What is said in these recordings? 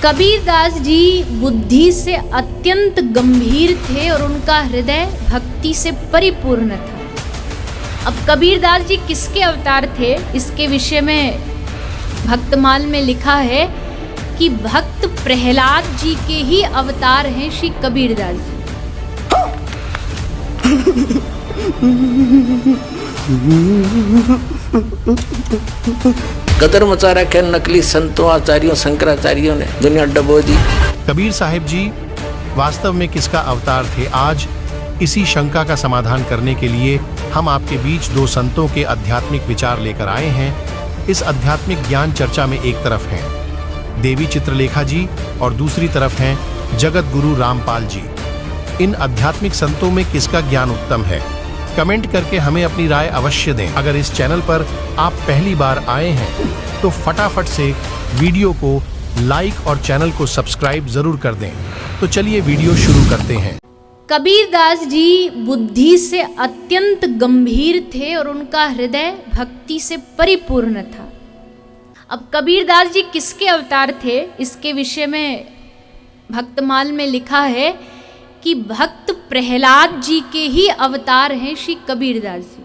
कबीरदास जी बुद्धि से अत्यंत गंभीर थे और उनका हृदय भक्ति से परिपूर्ण था। अब कबीरदास जी किसके अवतार थे, इसके विषय में भक्तमाल में लिखा है कि भक्त प्रहलाद जी के ही अवतार हैं श्री कबीरदास जी। कदर मचा रखे नकली संतों आचार्यों शंकराचार्यों ने, दुनिया डबो दी। कबीर साहिब जी वास्तव में किसका अवतार थे, आज इसी शंका का समाधान करने के लिए हम आपके बीच दो संतों के आध्यात्मिक विचार लेकर आए हैं। इस आध्यात्मिक ज्ञान चर्चा में एक तरफ हैं देवी चित्रलेखा जी और दूसरी तरफ हैं जगत गुरु रामपाल जी। इन आध्यात्मिक संतों में किसका ज्ञान उत्तम है, कमेंट करके हमें अपनी राय अवश्य दें। अगर इस चैनल पर आप पहली बार आए हैं तो फटाफट से वीडियो को लाइक और चैनल को सब्सक्राइब जरूर कर दें। तो चलिए वीडियो शुरू करते हैं। कबीरदास जी बुद्धि से अत्यंत गंभीर थे और उनका हृदय भक्ति से परिपूर्ण था। अब कबीरदास जी किसके अवतार थे, इसके विषय में भक्तमाल में लिखा है कि भक्त प्रहलाद जी के ही अवतार हैं श्री कबीरदास जी।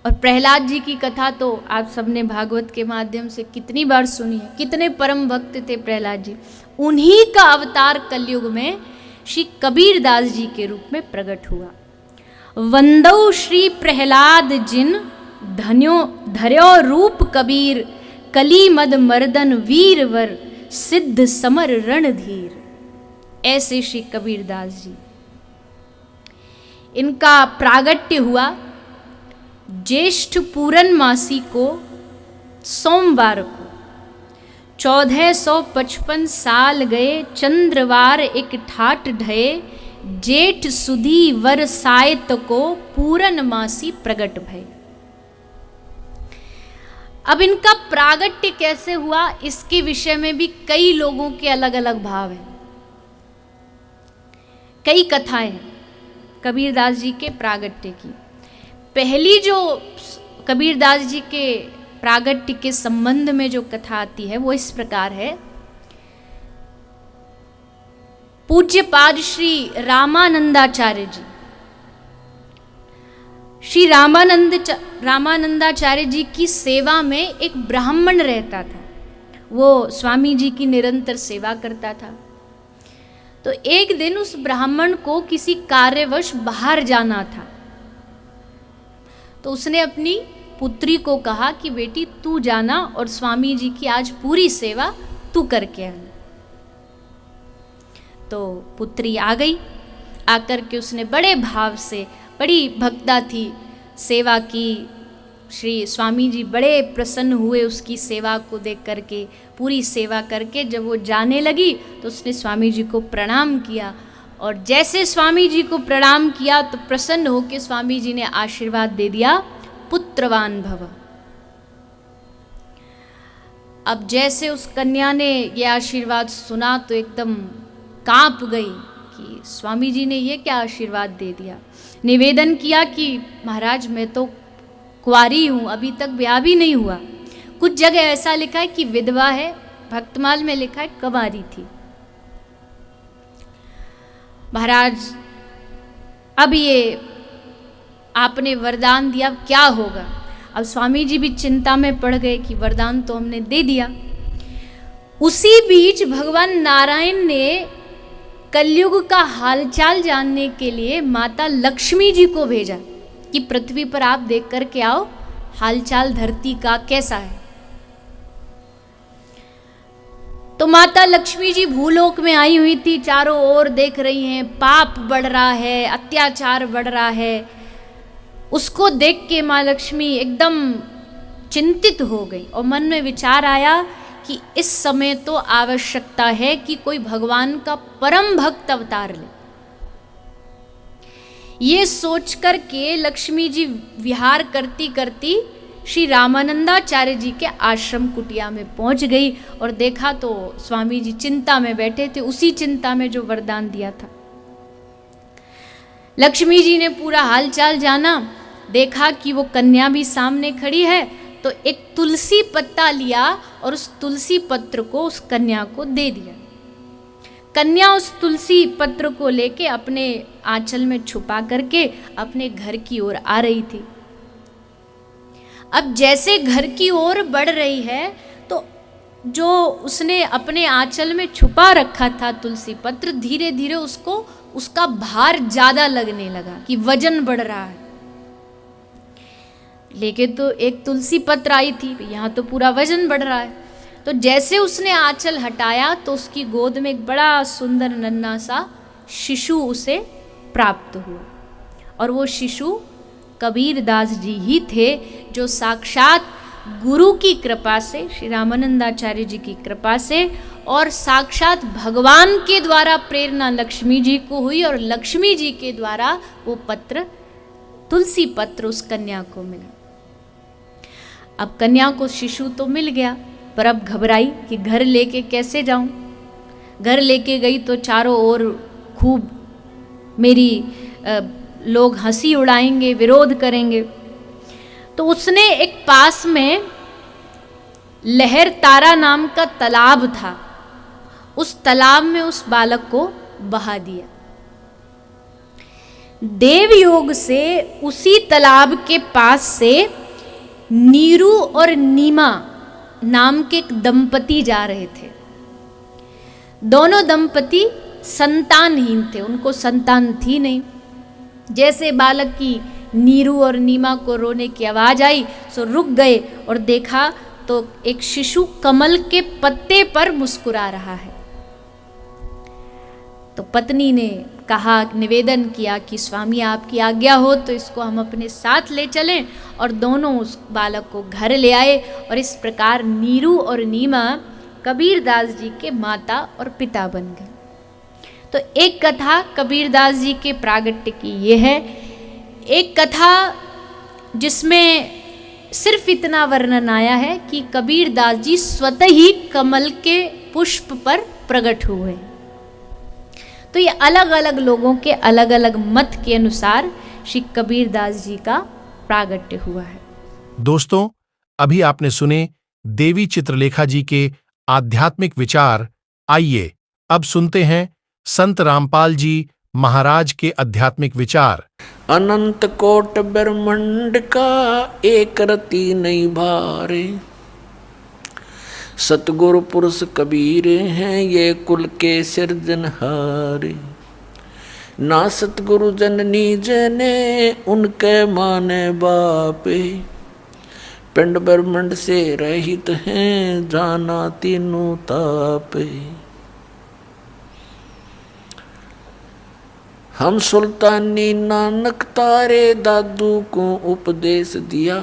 और प्रहलाद जी की कथा तो आप सबने भागवत के माध्यम से कितनी बार सुनी है। कितने परम भक्त थे प्रहलाद जी। उन्हीं का अवतार कलयुग में श्री कबीरदास जी के रूप में प्रकट हुआ। वंदौ श्री प्रहलाद जिन धर्यो रूप कबीर, कली मद मर्दन वीरवर, सिद्ध समर रणधीर। ऐसे श्री कबीरदास जी, इनका प्रागट्य हुआ ज्येष्ठ पूरन मासी को सोमवार को। 1455 साल गए चंद्रवार एक ठाट ढये, जेठ सुधी वर सायत को पूरन मासी प्रगट भय। अब इनका प्रागट्य कैसे हुआ, इसके विषय में भी कई लोगों के अलग अलग भाव हैं, कई कथाएं हैं कबीरदास जी के प्रागट्य की। पहली जो कबीरदास जी के प्रागट्य के संबंध में जो कथा आती है वो इस प्रकार है। पूज्यपाद श्री रामानंदाचार्य जी, श्री रामानंदाचार्य जी की सेवा में एक ब्राह्मण रहता था। वो स्वामी जी की निरंतर सेवा करता था। तो एक दिन उस ब्राह्मण को किसी कार्यवश बाहर जाना था, तो उसने अपनी पुत्री को कहा कि बेटी तू जाना और स्वामी जी की आज पूरी सेवा तू करके आना। तो पुत्री आ गई। आकर के उसने बड़े भाव से, बड़ी भक्ता थी, सेवा की। श्री स्वामी जी बड़े प्रसन्न हुए उसकी सेवा को देख करके। पूरी सेवा करके जब वो जाने लगी तो उसने स्वामी जी को प्रणाम किया, और जैसे स्वामी जी को प्रणाम किया तो प्रसन्न होकर स्वामी जी ने आशीर्वाद दे दिया, पुत्रवान भव। अब जैसे उस कन्या ने ये आशीर्वाद सुना तो एकदम कांप गई कि स्वामी जी ने ये क्या आशीर्वाद दे दिया। निवेदन किया कि महाराज मैं तो कुंवारी हूँ, अभी तक ब्याह भी नहीं हुआ। कुछ जगह ऐसा लिखा है कि विधवा है, भक्तमाल में लिखा है कुंवारी थी। महाराज अब ये आपने वरदान दिया, क्या होगा। अब स्वामी जी भी चिंता में पड़ गए कि वरदान तो हमने दे दिया। उसी बीच भगवान नारायण ने कलयुग का हालचाल जानने के लिए माता लक्ष्मी जी को भेजा कि पृथ्वी पर आप देख कर के आओ, हालचाल धरती का कैसा है। तो माता लक्ष्मी जी भूलोक में आई हुई थी, चारों ओर देख रही हैं, पाप बढ़ रहा है, अत्याचार बढ़ रहा है। उसको देख के माँ लक्ष्मी एकदम चिंतित हो गई और मन में विचार आया कि इस समय तो आवश्यकता है कि कोई भगवान का परम भक्त अवतार ले। ये सोच कर के लक्ष्मी जी विहार करती करती श्री रामानंदाचार्य जी के आश्रम कुटिया में पहुंच गई और देखा तो स्वामी जी चिंता में बैठे थे, उसी चिंता में जो वरदान दिया था। लक्ष्मी जी ने पूरा हालचाल जाना, देखा कि वो कन्या भी सामने खड़ी है, तो एक तुलसी पत्ता लिया और उस तुलसी पत्र को उस कन्या को दे दिया। कन्या उस तुलसी पत्र को लेके अपने आंचल में छुपा करके अपने घर की ओर आ रही थी। अब जैसे घर की ओर बढ़ रही है तो जो उसने अपने आंचल में छुपा रखा था तुलसी पत्र, धीरे धीरे उसको उसका भार ज्यादा लगने लगा कि वजन बढ़ रहा है। लेकिन तो एक तुलसी पत्र आई थी, यहाँ तो पूरा वजन बढ़ रहा है। तो जैसे उसने आंचल हटाया तो उसकी गोद में एक बड़ा सुंदर नन्हा सा शिशु उसे प्राप्त हुआ, और वो शिशु कबीरदास जी ही थे, जो साक्षात गुरु की कृपा से, श्री रामानंदाचार्य जी की कृपा से, और साक्षात भगवान के द्वारा प्रेरणा लक्ष्मी जी को हुई, और लक्ष्मी जी के द्वारा वो पत्र, तुलसी पत्र उस कन्या को मिला। अब कन्या को शिशु तो मिल गया, पर अब घबराई कि घर लेके कैसे जाऊं। घर लेके गई तो चारों ओर खूब मेरी लोग हंसी उड़ाएंगे, विरोध करेंगे। तो उसने एक पास में लहर तारा नाम का तालाब था, उस तालाब में उस बालक को बहा दिया। देव योग से उसी तालाब के पास से नीरू और नीमा नाम के एक दंपति जा रहे थे। दोनों दंपति संतानहीन थे, उनको संतान थी नहीं। जैसे बालक की नीरू और नीमा को रोने की आवाज आई सो रुक गए और देखा तो एक शिशु कमल के पत्ते पर मुस्कुरा रहा है। तो पत्नी ने कहा, निवेदन किया कि स्वामी आपकी आज्ञा हो तो इसको हम अपने साथ ले चलें, और दोनों उस बालक को घर ले आए। और इस प्रकार नीरू और नीमा कबीरदास जी के माता और पिता बन गए। तो एक कथा कबीरदास जी के प्रागट्य की ये है। एक कथा जिसमें सिर्फ इतना वर्णन आया है कि कबीरदास जी स्वतः ही कमल के पुष्प पर प्रकट हुए। तो ये अलग अलग लोगों के अलग अलग मत के अनुसार श्री कबीरदास जी का प्रागट्य हुआ है। दोस्तों, अभी आपने सुने देवी चित्रलेखा जी के आध्यात्मिक विचार। आइए अब सुनते हैं संत रामपाल जी महाराज के आध्यात्मिक विचार। अनंत कोट ब्रह्मांड का एक रति नहीं भारे, सतगुरु पुरुष कबीर हैं ये कुल के सिरजनहारे। ना सतगुरु जननी जने उनके माने बापे, पिंड ब्रह्मांड से रहित हैं जाना तीनों तापे। हम सुल्तानी नानक तारे दादू को उपदेश दिया,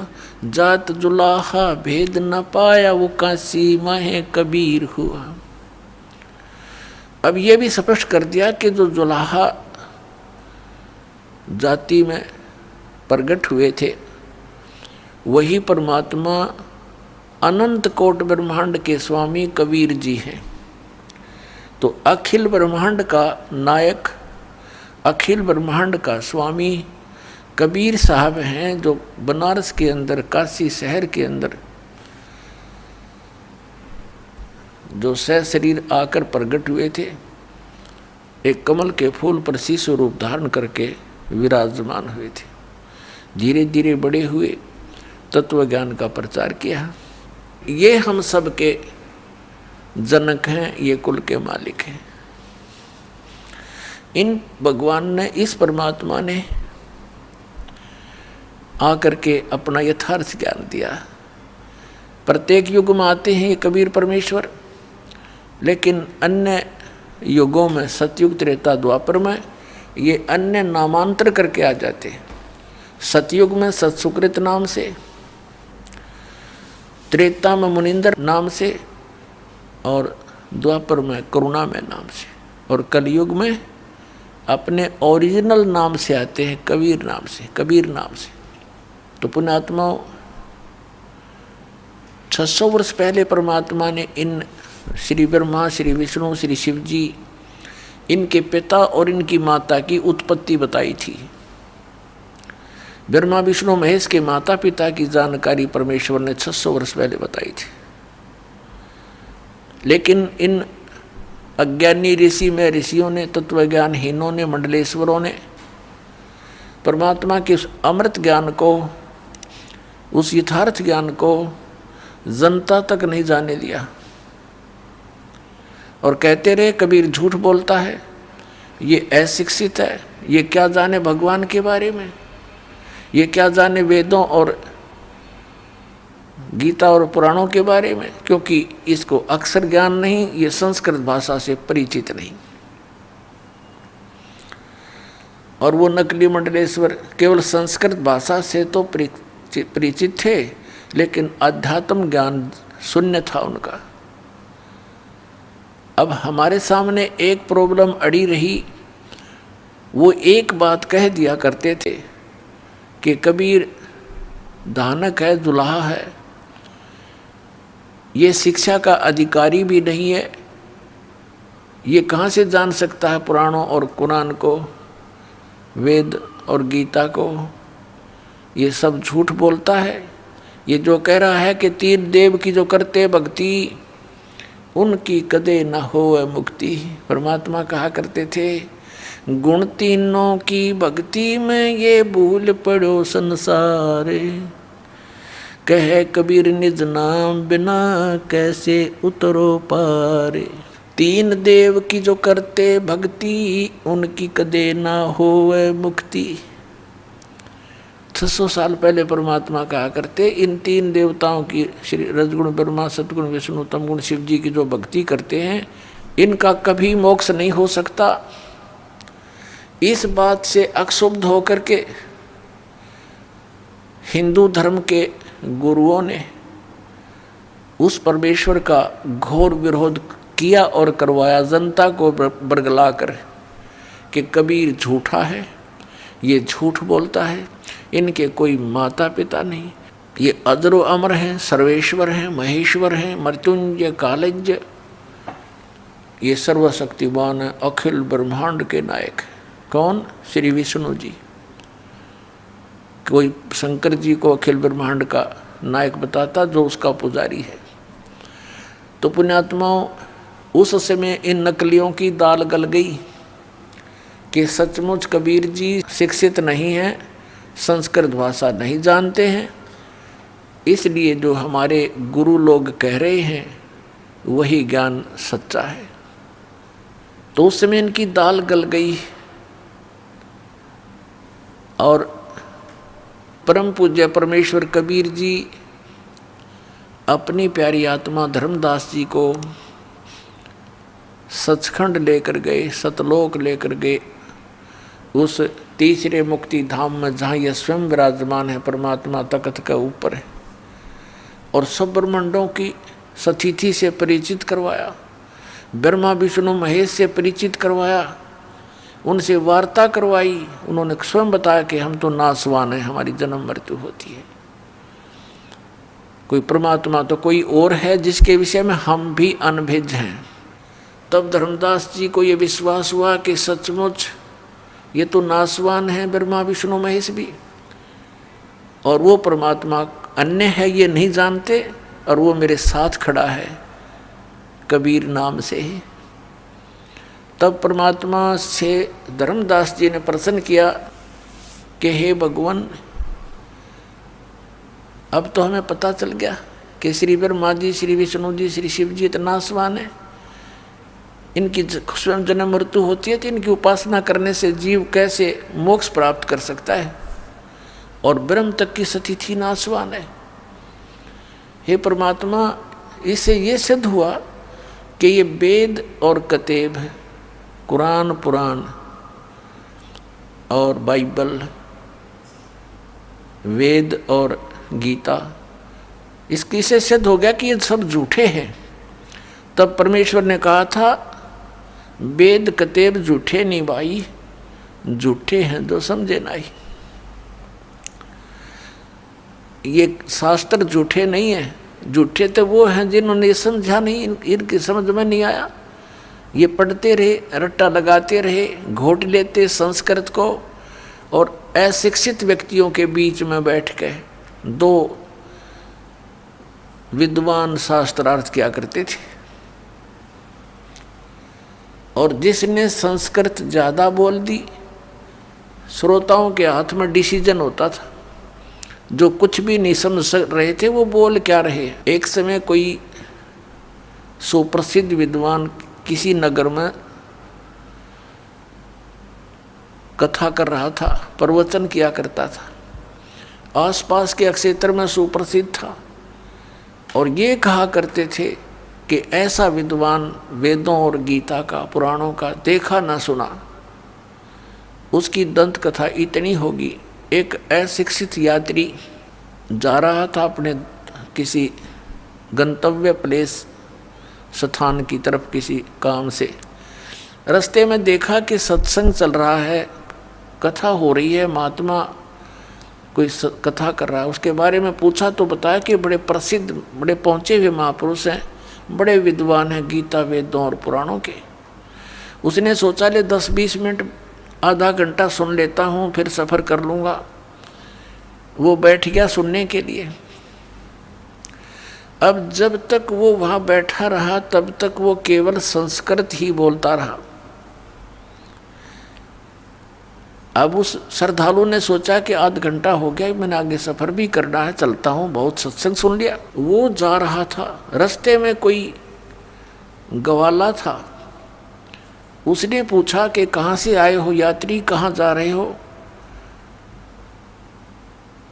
जात जुलाहा भेद न पाया वो काशी माहे कबीर हुआ। अब ये भी स्पष्ट कर दिया कि जो जुलाहा जाति में प्रकट हुए थे वही परमात्मा अनंत कोट ब्रह्मांड के स्वामी कबीर जी हैं। तो अखिल ब्रह्मांड का नायक, अखिल ब्रह्मांड का स्वामी कबीर साहब हैं, जो बनारस के अंदर, काशी शहर के अंदर जो सशरीर आकर प्रकट हुए थे। एक कमल के फूल पर शिशु रूप धारण करके विराजमान हुए थे। धीरे धीरे बड़े हुए, तत्व ज्ञान का प्रचार किया। ये हम सब के जनक हैं, ये कुल के मालिक हैं। इन भगवान ने, इस परमात्मा ने आकर के अपना यथार्थ ज्ञान दिया। प्रत्येक युग में आते हैं ये कबीर परमेश्वर, लेकिन अन्य युगों में, सतयुग, त्रेता, द्वापर में ये अन्य नामांतर करके आ जाते हैं। सतयुग में सत्सुकृत नाम से, त्रेता में मुनिंदर नाम से, और द्वापर में करुणा में नाम से, और कलयुग में अपने ओरिजिनल नाम से आते हैं, कबीर नाम से, कबीर नाम से। तो पुण्यात्माओं, 600 वर्ष पहले परमात्मा ने इन श्री ब्रह्मा, श्री विष्णु, श्री शिव जी, इनके पिता और इनकी माता की उत्पत्ति बताई थी। ब्रह्मा विष्णु महेश के माता पिता की जानकारी परमेश्वर ने 600 वर्ष पहले बताई थी, लेकिन इन अज्ञानी ऋषि में ऋषियों ने, तत्वज्ञानहीनों ने, मंडलेश्वरों ने परमात्मा के उस अमृत ज्ञान को, उस यथार्थ ज्ञान को जनता तक नहीं जाने दिया और कहते रहे कबीर झूठ बोलता है, ये अशिक्षित है, ये क्या जाने भगवान के बारे में, ये क्या जाने वेदों और गीता और पुराणों के बारे में, क्योंकि इसको अक्षर ज्ञान नहीं, ये संस्कृत भाषा से परिचित नहीं। और वो नकली मंडलेश्वर केवल संस्कृत भाषा से तो परिचित थे, लेकिन अध्यात्म ज्ञान शून्य था उनका। अब हमारे सामने एक प्रॉब्लम अड़ी रही, वो एक बात कह दिया करते थे कि कबीर दानक है, दुल्हा है, ये शिक्षा का अधिकारी भी नहीं है, ये कहाँ से जान सकता है पुराणों और कुरान को, वेद और गीता को, ये सब झूठ बोलता है। ये जो कह रहा है कि 3 देव की जो करते भक्ति उनकी कदे न होए मुक्ति। परमात्मा कहा करते थे, गुण तीनों की भक्ति में ये भूल पड़ो संसार, कहे कबीर निज नाम बिना कैसे उतरो पार। 3 देव की जो करते भक्ति उनकी कदे ना होवे मुक्ति। 600 साल पहले परमात्मा कहा करते, इन 3 देवताओं की, श्री रजगुण ब्रह्मा, सतगुण विष्णु, तमगुण शिव जी की जो भक्ति करते हैं, इनका कभी मोक्ष नहीं हो सकता। इस बात से अक्षुब्ध होकर के हिंदू धर्म के गुरुओं ने उस परमेश्वर का घोर विरोध किया और करवाया, जनता को बरगला कर कि कबीर झूठा है, ये झूठ बोलता है, इनके कोई माता पिता नहीं, ये अजरो अमर हैं, सर्वेश्वर हैं, महेश्वर हैं, मृत्युंजय कालज्य, ये सर्वशक्तिमान है, अखिल ब्रह्मांड के नायक। कौन? श्री विष्णु जी। कोई शंकर जी को अखिल ब्रह्मांड का नायक बताता, जो उसका पुजारी है। तो पुण्यात्माओं, उस समय इन नकलियों की दाल गल गई कि सचमुच कबीर जी शिक्षित नहीं हैं, संस्कृत भाषा नहीं जानते हैं, इसलिए जो हमारे गुरु लोग कह रहे हैं वही ज्ञान सच्चा है। तो उस समय इनकी दाल गल गई और परम पूज्य परमेश्वर कबीर जी अपनी प्यारी आत्मा धर्मदास जी को सचखंड लेकर गए, सतलोक लेकर गए, उस तीसरे मुक्ति धाम में जहाँ यह स्वयं विराजमान है, परमात्मा तख्त के ऊपर है, और सब ब्रह्मांडों की सतिथि से परिचित करवाया, ब्रह्मा विष्णु महेश से परिचित करवाया, उनसे वार्ता करवाई। उन्होंने स्वयं बताया कि हम तो नासवान हैं, हमारी जन्म मृत्यु होती है, कोई परमात्मा तो कोई और है जिसके विषय में हम भी अनभिज्ञ हैं। तब धर्मदास जी को ये विश्वास हुआ कि सचमुच ये तो नासवान है ब्रह्मा विष्णु महेश भी, और वो परमात्मा अन्य है ये नहीं जानते, और वो मेरे साथ खड़ा है कबीर नाम से ही। तब परमात्मा से धर्मदास जी ने प्रश्न किया कि हे भगवान, अब तो हमें पता चल गया कि श्री ब्रह्मा जी, श्री विष्णु जी, श्री शिव जी तो नासवान है, इनकी स्वयं जन्म मृत्यु होती है, तो इनकी उपासना करने से जीव कैसे मोक्ष प्राप्त कर सकता है, और ब्रह्म तक की स्थिति नासवान है। हे परमात्मा, इससे ये सिद्ध हुआ कि ये वेद और कतेब, कुरान, पुराण और बाइबल, वेद और गीता, इसकी से सिद्ध हो गया कि ये सब झूठे हैं। तब परमेश्वर ने कहा था, वेद कतेब झूठे नहीं भाई, झूठे हैं जो समझे नहीं। ये शास्त्र झूठे नहीं है, झूठे तो वो हैं जिन्होंने समझा नहीं, इनकी समझ में नहीं आया, ये पढ़ते रहे, रट्टा लगाते रहे, घोट लेते संस्कृत को, और अशिक्षित व्यक्तियों के बीच में बैठ के दो विद्वान शास्त्रार्थ किया करते थे। और जिसने संस्कृत ज़्यादा बोल दी, श्रोताओं के हाथ में डिसीजन होता था। जो कुछ भी नहीं समझ रहे थे वो बोल क्या रहे। एक समय कोई सुप्रसिद्ध विद्वान किसी नगर में कथा कर रहा था, प्रवचन किया करता था, आसपास के क्षेत्र में सुप्रसिद्ध था। और ये कहा करते थे कि ऐसा विद्वान वेदों और गीता का, पुराणों का देखा ना सुना, उसकी दंत कथा इतनी होगी। एक अशिक्षित यात्री जा रहा था अपने किसी गंतव्य प्लेस स्थान की तरफ किसी काम से, रास्ते में देखा कि सत्संग चल रहा है, कथा हो रही है, महात्मा कोई कथा कर रहा है। उसके बारे में पूछा तो बताया कि बड़े प्रसिद्ध, बड़े पहुँचे हुए महापुरुष हैं, बड़े विद्वान हैं गीता, वेदों और पुराणों के। उसने सोचा ले 10-20 मिनट, आधा घंटा सुन लेता हूँ, फिर सफ़र कर लूँगा। वो बैठ गया सुनने के लिए। अब जब तक वो वहाँ बैठा रहा तब तक वो केवल संस्कृत ही बोलता रहा। अब उस श्रद्धालु ने सोचा कि आध घंटा हो गया, मैंने आगे सफ़र भी करना है, चलता हूँ, बहुत सत्संग सुन लिया। वो जा रहा था, रास्ते में कोई ग्वाला था। उसने पूछा कि कहाँ से आए हो यात्री, कहाँ जा रहे हो?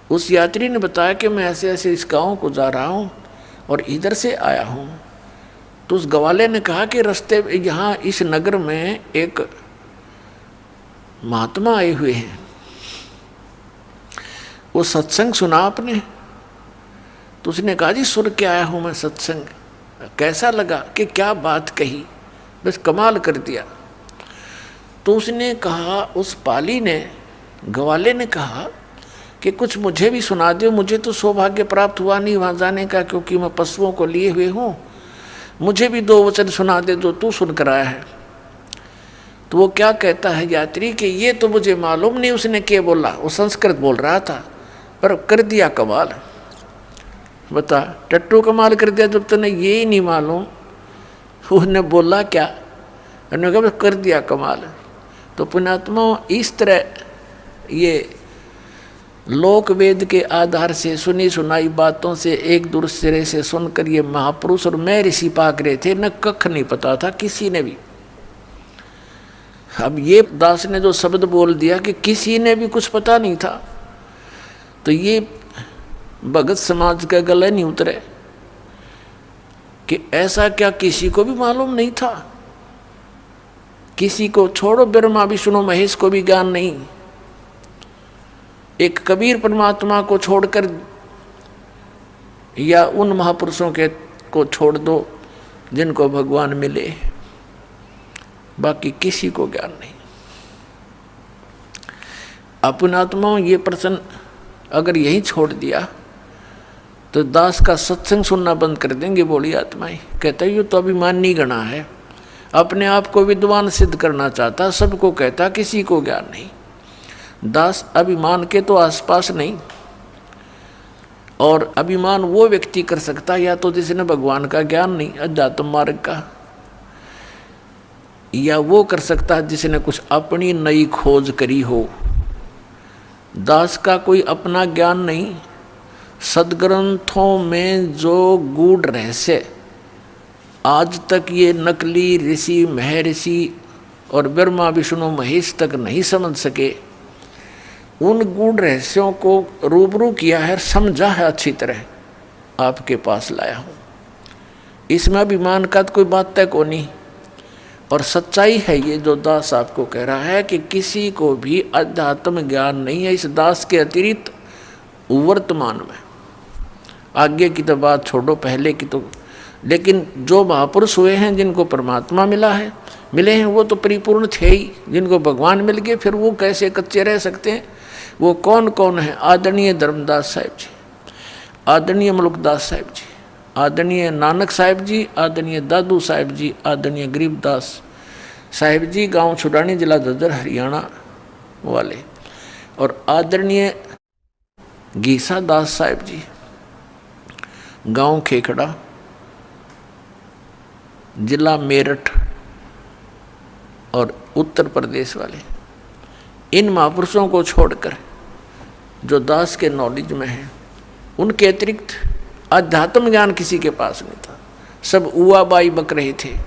उस यात्री ने बताया कि मैं ऐसे ऐसे इस गाँव को जा रहा हूँ और इधर से आया हूँ। तो उस ग्वाले ने कहा कि रास्ते यहाँ इस नगर में एक महात्मा आए हुए हैं, वो सत्संग सुना आपने? तो उसने कहा जी सुन के आया हूँ मैं सत्संग। कैसा लगा? कि क्या बात कही, बस कमाल कर दिया। तो उसने कहा, उस पाली ने, ग्वाले ने कहा कि कुछ मुझे भी सुना दो, मुझे तो सौभाग्य प्राप्त हुआ नहीं वहाँ जाने का, क्योंकि मैं पशुओं को लिए हुए हूँ, मुझे भी 2 वचन सुना दे जो तू सुन कर आया है। तो वो क्या कहता है यात्री कि ये तो मुझे मालूम नहीं उसने क्या बोला, वो संस्कृत बोल रहा था पर कर दिया कमाल। बता, टट्टू कमाल कर दिया जब तूने ये ही नहीं मालूम उसने बोला क्या, उन्होंने कहा कर दिया कमाल। तो पुण्यात्मा, इस तरह ये लोक वेद के आधार से सुनी सुनाई बातों से एक दूसरे से सुनकर ये महापुरुष और मैं ऋषि पाक रहे थे, न कख नहीं पता था किसी ने भी। अब ये दास ने जो शब्द बोल दिया कि किसी ने भी कुछ पता नहीं था, तो ये भगत समाज का गले नहीं उतरे कि ऐसा क्या किसी को भी मालूम नहीं था? किसी को छोड़ो, ब्रह्मा विष्णु महेश को भी ज्ञान नहीं। एक कबीर परमात्मा को छोड़कर या उन महापुरुषों के को छोड़ दो जिनको भगवान मिले, बाकी किसी को ज्ञान नहीं। अपनात्माओं, ये प्रश्न अगर यही छोड़ दिया तो दास का सत्संग सुनना बंद कर देंगे बोली आत्माएं। कहता है ये तो अभिमानी गणा है, अपने आप को विद्वान सिद्ध करना चाहता, सबको कहता किसी को ज्ञान नहीं। दास अभिमान के तो आसपास नहीं, और अभिमान वो व्यक्ति कर सकता या तो जिसने भगवान का ज्ञान नहीं, अध्यात्म मार्ग का, या वो कर सकता है जिसने कुछ अपनी नई खोज करी हो। दास का कोई अपना ज्ञान नहीं। सदग्रंथों में जो गूढ़ रहस्य आज तक ये नकली ऋषि महर्षि और ब्रह्मा विष्णु महेश तक नहीं समझ सके, उन गूढ़ रहस्यों को रूबरू किया है, समझा है, अच्छी तरह आपके पास लाया हूँ। इसमें अभिमान का तो कोई बात तय को नहीं। और सच्चाई है ये जो दास आपको कह रहा है कि किसी को भी अध्यात्म ज्ञान नहीं है इस दास के अतिरिक्त वर्तमान में। आगे की तो बात छोड़ो, पहले की तो, लेकिन जो महापुरुष हुए हैं जिनको परमात्मा मिले हैं वो तो परिपूर्ण थे ही। जिनको भगवान मिल गए फिर वो कैसे कच्चे रह सकते हैं? वो कौन कौन है? आदरणीय धर्मदास साहिब जी, आदरणीय मलुकदास साहिब जी, आदरणीय नानक साहिब जी, आदरणीय दादू साहिब जी, आदरणीय गरीबदास साहिब जी, गांव छुड़ानी, जिला ददर, हरियाणा वाले। और आदरणीय गीसा दास साहब जी, गांव खेखड़ा, जिला मेरठ और उत्तर प्रदेश वाले, इन महापुरुषों को छोड़कर जो दास के नॉलेज में है, उनके अतिरिक्त अध्यात्म ज्ञान किसी के पास नहीं था। सब उआ बाई बक रहे थे।